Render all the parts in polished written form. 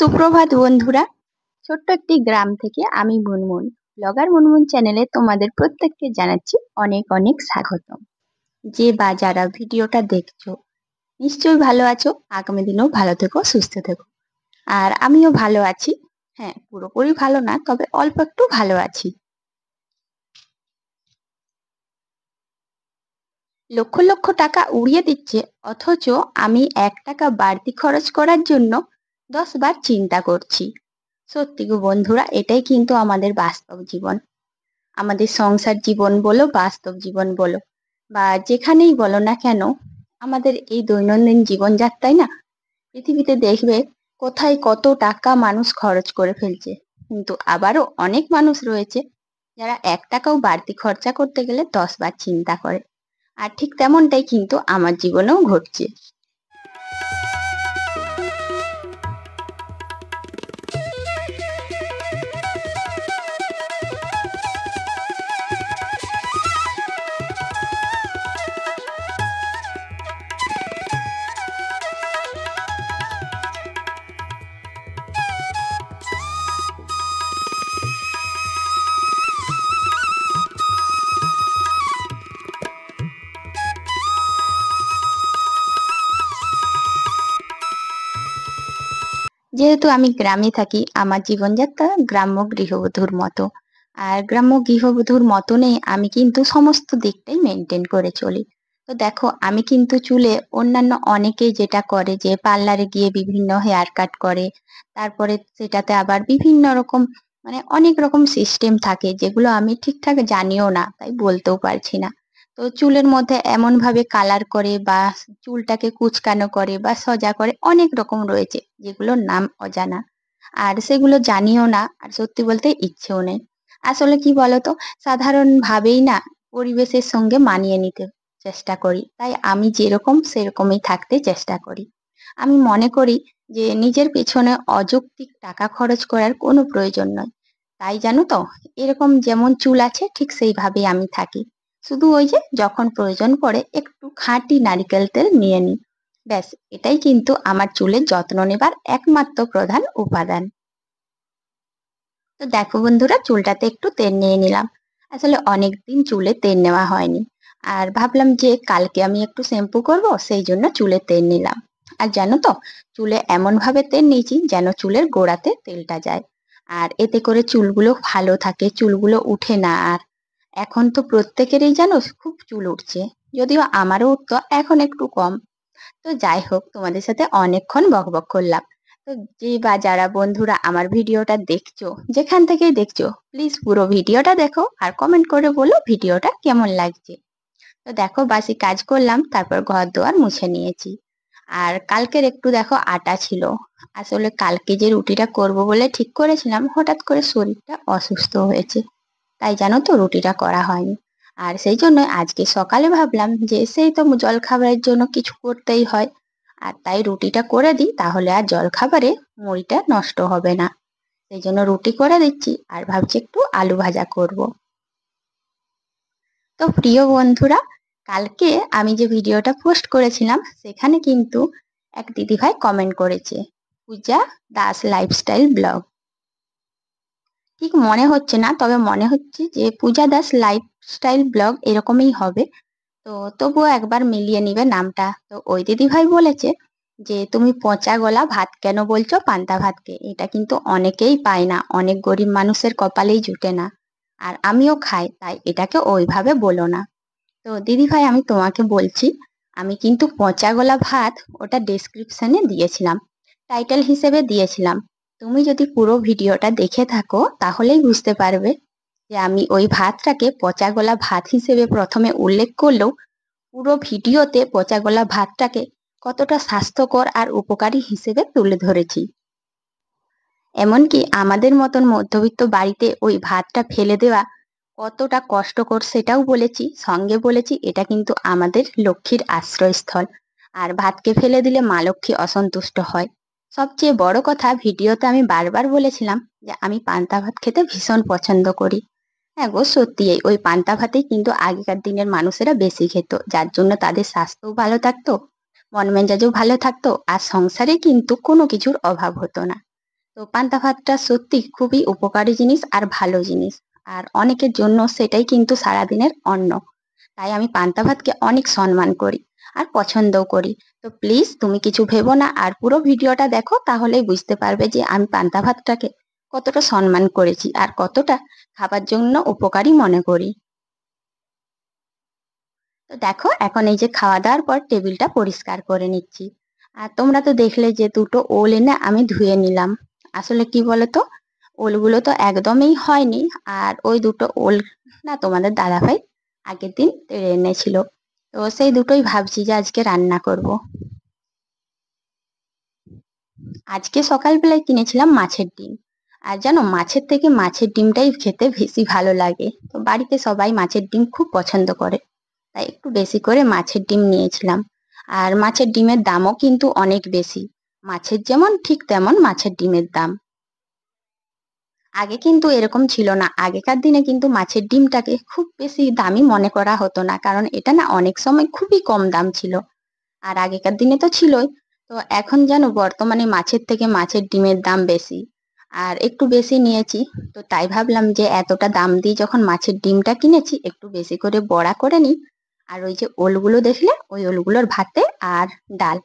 সুপ্রভাত বন্ধুরা। ছোট্ট একটি গ্রাম থেকে আমি মুনমুন, ব্লগার মুনমুন চ্যানেলে তোমাদের প্রত্যেককে জানাচ্ছি অনেক অনেক স্বাগতম। যে বা যারা ভিডিওটা দেখছো নিশ্চয়ই ভালো আছো, আগামী দিনেও ভালো থেকো, সুস্থ থেকো। আর আমিও ভালো আছি। হ্যাঁ, পুরোপুরি ভালো না, তবে অল্প একটু ভালো আছি। লক্ষ লক্ষ টাকা উড়িয়ে দিচ্ছে, অথচ আমি 1 টাকা বাড়তি খরচ করার জন্য 10 বার চিন্তা করছি। সত্যি গো বন্ধুরা, এটাই কিন্তু আমাদের বাস্তব জীবন। আমাদের সংসার জীবন বলো, বাস্তব জীবন বলো, বা যেখানেই বলো না কেন, আমাদের এই দৈনন্দিন জীবনযাত্রায় না, পৃথিবীতে দেখবে কোথায় কত টাকা মানুষ খরচ করে ফেলছে, কিন্তু আবারও অনেক মানুষ রয়েছে যারা 1 টাকাও বাড়তি খরচা করতে গেলে 10 বার চিন্তা করে। আর ঠিক তেমনটাই কিন্তু আমার জীবনেও ঘটছে। যেহেতু আমি গ্রামে থাকি, আমার জীবনযাত্রা গ্রাম্য গৃহবধূর মতো। আর গ্রাম্য গৃহবধূর মতনই আমি কিন্তু সমস্ত দিকটাই মেনটেন করে চলি। তো দেখো, আমি কিন্তু চুলে অন্যান্য অনেকেই যেটা করে যে পার্লারে গিয়ে বিভিন্ন হেয়ার কাট করে, তারপরে সেটাতে আবার বিভিন্ন রকম মানে অনেক রকম সিস্টেম থাকে যেগুলো আমি ঠিকঠাক জানিও না, তাই বলতেও পারছি না। তো চুলের মধ্যে এমন ভাবে কালার করে বা চুলটাকে কুঁচকানো করে বা সজা করে, অনেক রকম রয়েছে যেগুলোর নাম অজানা। আর সেগুলো জানিও না, আর সত্যি বলতে ইচ্ছেও নেই। আসলে কি বলতো, সাধারণভাবেই না পরিবেশের সঙ্গে মানিয়ে নিতে চেষ্টা করি, তাই আমি যেরকম সেরকমই থাকতে চেষ্টা করি। আমি মনে করি যে নিজের পেছনে অযৌক্তিক টাকা খরচ করার কোনো প্রয়োজন নয়। তাই জানো তো, এরকম যেমন চুল আছে ঠিক সেইভাবেই আমি থাকি। শুধু ওই যে যখন প্রয়োজন পড়ে একটু খাঁটি নারিকেল তেল নিয়ে নিই, ব্যাস। এটাই কিন্তু আমার চুলের যত্ন নেবার একমাত্র প্রধান উপাদান। তো দেখো বন্ধুরা, চুলটাতে একটু তেল নিয়ে নিলাম। আসলে অনেকদিন চুলে তেল নেওয়া হয়নি, আর ভাবলাম যে কালকে আমি একটু শ্যাম্পু করব, সেই জন্য চুলে তেল নিলাম। আর জানো তো, চুলে এমন ভাবে তেল নিয়েছি যেন চুলের গোড়াতে তেলটা যায়, আর এতে করে চুলগুলো ভালো থাকে, চুলগুলো উঠে না। আর এখন তো প্রত্যেকেরই জানো খুব চুল উঠছে, যদিও আমারও উঠতো, এখন একটু কম। তো যাই হোক, তোমাদের সাথে অনেকক্ষণ বকবক করলাম। তো যে বা যারা বন্ধুরা আমার ভিডিওটা দেখছো, যেখান থেকে দেখছো, প্লিজ পুরো ভিডিওটা দেখো আর কমেন্ট করে বলো ভিডিওটা কেমন লাগছে। তো দেখো, বাসি কাজ করলাম, তারপর ঘর দুয়ার মুছে নিয়েছি। আর কালকের একটু দেখো আটা ছিল। আসলে কালকে যে রুটিটা করব বলে ঠিক করেছিলাম, হঠাৎ করে শরীরটা অসুস্থ হয়েছে, তাই জানো তো রুটিটা করা হয়নি। আর সেই জন্য আজকে সকালে ভাবলাম যে সেই তো জলখাবারের জন্য কিছু করতেই হয়, আর তাই রুটিটা করে দিই, তাহলে আর জলখাবারে মুড়িটা নষ্ট হবে না। সেই জন্য রুটি করে দিচ্ছি, আর ভাবছি একটু আলু ভাজা করব। তো প্রিয় বন্ধুরা, কালকে আমি যে ভিডিওটা পোস্ট করেছিলাম সেখানে কিন্তু এক দিদিভাই কমেন্ট করেছে, পূজা দাস লাইফস্টাইল ব্লগ। ঠিক মনে হচ্ছে না, তবে মনে হচ্ছে যে পূজা দাস লাইফস্টাইল ব্লগ এরকমই হবে। তো তবুও একবার মিলিয়ে নিবে নামটা। তো ওই দিদি ভাই বলেছে যে তুমি পচা গলা ভাত কেন বলছো পান্তা ভাতকে, এটা কিন্তু অনেকেই পায় না, অনেক গরিব মানুষের কপালেই জুটে না। আর আমিও খাই, তাই এটাকে ওইভাবে বলো না। তো দিদি ভাই, আমি তোমাকে বলছি, আমি কিন্তু পচা গলা ভাত ওটা ডেসক্রিপশনে দিয়েছিলাম, টাইটেল হিসেবে দিয়েছিলাম। তুমি যদি পুরো ভিডিওটা দেখে থাকো তাহলেই বুঝতে পারবে যে আমি ওই ভাতটাকে পচা গলা ভাত হিসেবে প্রথমে উল্লেখ করলেও পুরো ভিডিওতে পচা গলা ভাতটাকে কতটা স্বাস্থ্যকর আর উপকারী হিসেবে তুলে ধরেছি। এমনকি আমাদের মতন মধ্যবিত্ত বাড়িতে ওই ভাতটা ফেলে দেওয়া কতটা কষ্টকর সেটাও বলেছি, সঙ্গে বলেছি এটা কিন্তু আমাদের লক্ষ্মীর আশ্রয়স্থল, আর ভাতকে ফেলে দিলে মা লক্ষ্মী অসন্তুষ্ট হয়। সবচেয়ে বড় কথা, ভিডিওতে আমি বারবার বলেছিলাম যে আমি পান্তা ভাত খেতে ভীষণ পছন্দ করি। হ্যাঁ গো, সত্যি ওই পান্তা ভাতেই কিন্তু আগেকার দিনের মানুষেরা বেশি খেত, যার জন্য তাদের স্বাস্থ্যও ভালো থাকতো, মন মেজাজও ভালো থাকতো, আর সংসারে কিন্তু কোনো কিছুর অভাব হতো না। পান্তা ভাতটা সত্যি খুবই উপকারী জিনিস আর ভালো জিনিস। আর অনেকের জন্য সেটাই কিন্তু সারাদিনের অন্ন। তাই আমি পান্তা ভাতকে অনেক সম্মান করি আর পছন্দও করি। তো প্লিজ তুমি কিছু ভেবো না আর পুরো ভিডিওটা দেখো, তাহলেই বুঝতে পারবে যে আমি পান্তা ভাতটাকে কতটা সম্মান করেছি আর কতটা খাবার জন্য উপকারী মনে করি। তো দেখো এখন এই যে খাওয়া দাওয়ার পর টেবিলটা পরিষ্কার করে নিচ্ছি। আর তোমরা তো দেখলে যে দুটো ওল এনে আমি ধুয়ে নিলাম। আসলে কি বলতো, ওলগুলো তো একদমই হয়নি। আর ওই দুটো ওল না তোমাদের দাদাভাই আগের দিন তেড়ে এনেছিল। তো সেই দুটোই ভাবছি যে আজকে রান্না করব। আজকে সকালবেলায় কিনেছিলাম মাছের ডিম। আর জানো, মাছের থেকে মাছের ডিমটাই খেতে বেশি ভালো লাগে। তো বাড়িতে সবাই মাছের ডিম খুব পছন্দ করে, তাই একটু বেশি করে মাছের ডিম নিয়েছিলাম। আর মাছের ডিমের দামও কিন্তু অনেক বেশি। মাছের যেমন ঠিক তেমন মাছের ডিমের দাম। আগে কিন্তু এরকম ছিল না। আগেকার দিনে কিন্তু মাছের ডিমটাকে খুব বেশি দামি মনে করা হতো না, কারণ এটা না অনেক সময় খুবই কম দাম ছিল। আর আগেকার দিনে তো ছিলই। তো এখন জানো বর্তমানে মাছের থেকে মাছের ডিমের দাম বেশি। আর একটু বেশি নিয়েছি। তো তাই ভাবলাম যে এতটা দাম দিয়ে যখন মাছের ডিমটা কিনেছি, একটু বেশি করে বড়া করে নিই। আর ওই যে ওলগুলো দেখলে, ওই ওলগুলোর ভাতে আর ডাল।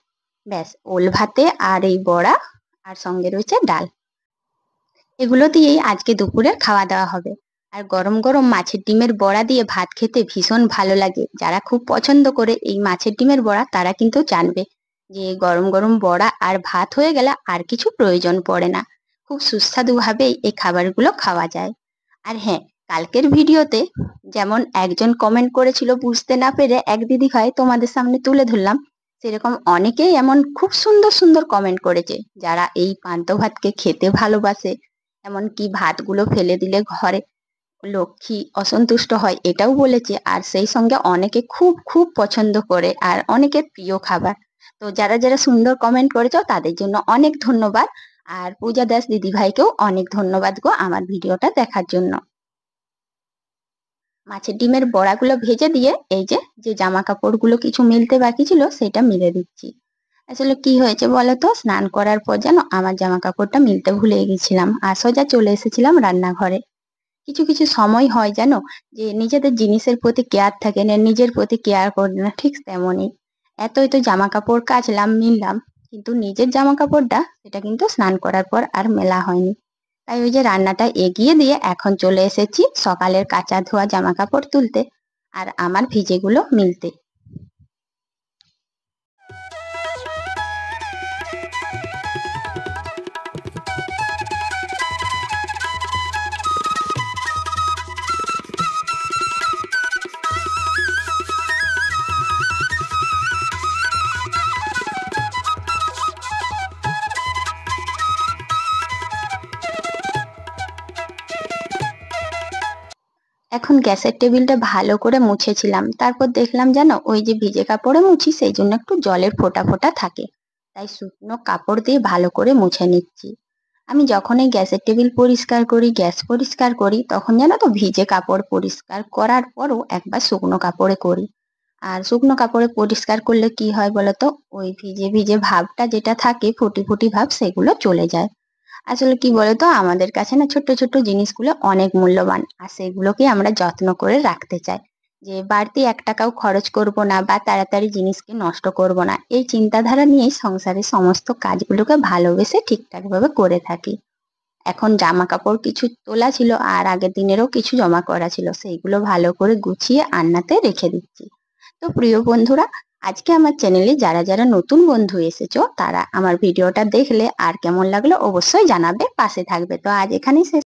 ব্যাস, ওল ভাতে আর এই বড়া আর সঙ্গে রয়েছে ডাল। এগুলো দিয়েই আজকে দুপুরে খাওয়া দাওয়া হবে। আর গরম গরম মাছের ডিমের বড়া দিয়ে ভাত খেতে ভীষণ ভালো লাগে। যারা খুব পছন্দ করে এই মাছের ডিমের বড়া, তারা কিন্তু জানবে যে গরম গরম বড়া আর ভাত হয়ে গেলে আর কিছু প্রয়োজন পড়ে না। খুব সুস্বাদুভাবেই এই খাবারগুলো খাওয়া যায়। আর হ্যাঁ, কালকের ভিডিওতে যেমন একজন কমেন্ট করেছিল বুঝতে না পেরে এক দিদি ভাই তোমাদের সামনে তুলে ধরলাম, সেরকম অনেকেই এমন খুব সুন্দর সুন্দর কমেন্ট করেছে যারা এই পান্তা ভাতকে খেতে ভালোবাসে। এমনকি ভাতগুলো ফেলে দিলে ঘরে লক্ষ্মী অসন্তুষ্ট হয় এটাও বলেছে। আর সেই সঙ্গে অনেকে খুব খুব পছন্দ করে আর অনেকের প্রিয় খাবার। তো যারা যারা সুন্দর কমেন্ট করেছো তাদের জন্য অনেক ধন্যবাদ। আর পূজা দাস দিদি ভাইকেও অনেক ধন্যবাদ গো আমার ভিডিওটা দেখার জন্য। মাছের ডিমের বড়াগুলো ভেজে দিয়ে এই যে যে জামা কাপড়গুলো কিছু মিলতে বাকি ছিল সেটা মিলে দিচ্ছি। আসলে কি হয়েছে বলতো, স্নান করার পর যেন আমার জামা কাপড়টা মিলতে ভুলে গেছিলাম আর সোজা চলে এসেছিলাম রান্নাঘরে। কিছু কিছু সময় হয় জানো, যে নিজেদের জিনিসের প্রতি কেয়ার থাকে না, নিজের প্রতি কেয়ার করে না, ঠিক তেমনই। এতই তো জামা কাপড় কাচলাম মিললাম, কিন্তু নিজের জামা কাপড়টা সেটা কিন্তু স্নান করার পর আর মেলা হয়নি। তাই ওই যে রান্নাটা এগিয়ে দিয়ে এখন চলে এসেছি সকালের কাচা ধোয়া জামা কাপড় তুলতে আর আমার ভিজেগুলো মিলতে। এখন গ্যাসের টেবিলটা ভালো করে মুছেছিলাম, তারপর দেখলাম যেন ওই যে ভিজে কাপড়ে মুছি সেই জন্য একটু জলের ফোঁটা ফোঁটা থাকে। তাই শুকনো কাপড় দিয়ে ভালো করে মুছে নিচ্ছি। আমি যখনই গ্যাসের টেবিল পরিষ্কার করি, গ্যাস পরিষ্কার করি, তখন জানো তো ভিজে কাপড় পরিষ্কার করার পরও একবার শুকনো কাপড়ে করি। আর শুকনো কাপড়ে পরিষ্কার করলে কি হয় বলতো, ওই ভিজে ভিজে ভাবটা যেটা থাকে, ফুটি ফুটি ভাব, সেগুলো চলে যায়। আসলে কি বলতো, আমাদের কাছে না ছোট্ট ছোট্ট জিনিসগুলো অনেক মূল্যবান আর সেগুলোকে আমরা যত্ন করে রাখতে চাই। যে বাড়তি 1 টাকাও খরচ করব না বা তাড়াতাড়ি জিনিসকে নষ্ট করব না, এই চিন্তাধারা নিয়েই সংসারের সমস্ত কাজগুলোকে ভালোবেসে ঠিকঠাক ভাবে করে থাকি। এখন জামা কাপড় কিছু তোলা ছিল আর আগের দিনেরও কিছু জমা করা ছিল, সেইগুলো ভালো করে গুছিয়ে আলনাতে রেখে দিচ্ছি। তো প্রিয় বন্ধুরা, আজকে আমার চ্যানেলে যারা যারা নতুন বন্ধু এসেছো, তারা আমার ভিডিওটা দেখলে আর কেমন লাগলো অবশ্যই জানাবে, পাশে থাকবে। তো আজ এখানেই শেষ।